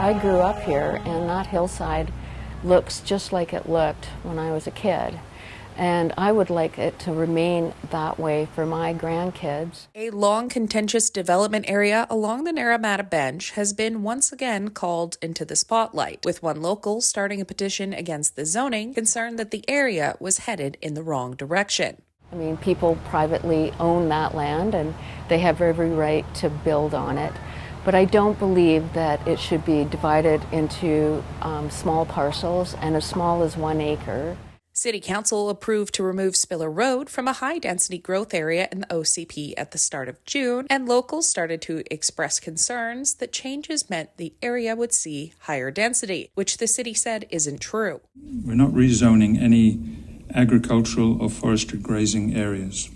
I grew up here, and that hillside looks just like it looked when I was a kid. And I would like it to remain that way for my grandkids. A long, contentious development area along the Naramata bench has been once again called into the spotlight, with one local starting a petition against the zoning, concerned that the area was headed in the wrong direction. I mean, people privately own that land, and they have every right to build on it. But I don't believe that it should be divided into small parcels, and as small as 1 acre. City Council approved to remove Spiller Road from a high-density growth area in the OCP at the start of June, and locals started to express concerns that changes meant the area would see higher density, which the city said isn't true. We're not rezoning any agricultural or forestry grazing areas.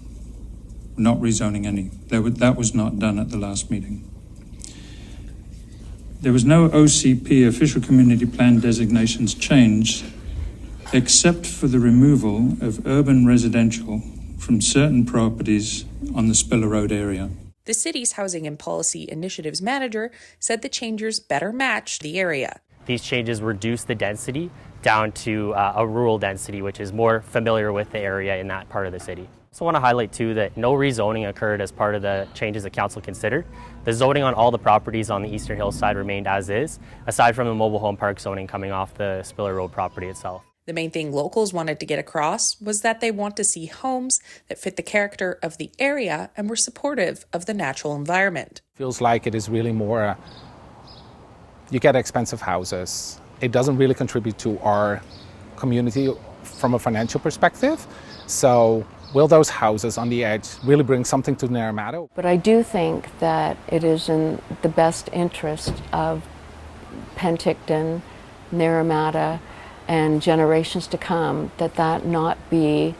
We're not rezoning any. That was not done at the last meeting. There was no OCP, official community plan designations change, except for the removal of urban residential from certain properties on the Spiller Road area. The city's Housing and Policy Initiatives manager said the changes better match the area. These changes reduce the density down to a rural density, which is more familiar with the area in that part of the city. I also want to highlight too that no rezoning occurred as part of the changes the council considered. The zoning on all the properties on the eastern hillside remained as is, aside from the mobile home park zoning coming off the Spiller Road property itself. The main thing locals wanted to get across was that they want to see homes that fit the character of the area and were supportive of the natural environment. Feels like it is really more, you get expensive houses. It doesn't really contribute to our community from a financial perspective. So will those houses on the edge really bring something to Naramata? But I do think that it is in the best interest of Penticton, Naramata, and generations to come, that not be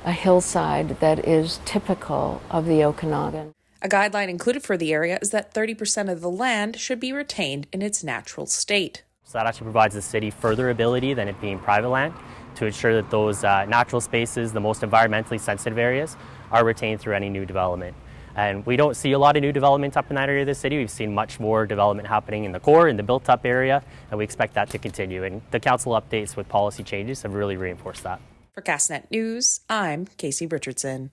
a hillside that is typical of the Okanagan. A guideline included for the area is that 30% of the land should be retained in its natural state. So that actually provides the city further ability than it being private land to ensure that those natural spaces, the most environmentally sensitive areas, are retained through any new development. And we don't see a lot of new development up in that area of the city. We've seen much more development happening in the core, in the built-up area, and we expect that to continue. And the council updates with policy changes have really reinforced that. For Castnet News, I'm Casey Richardson.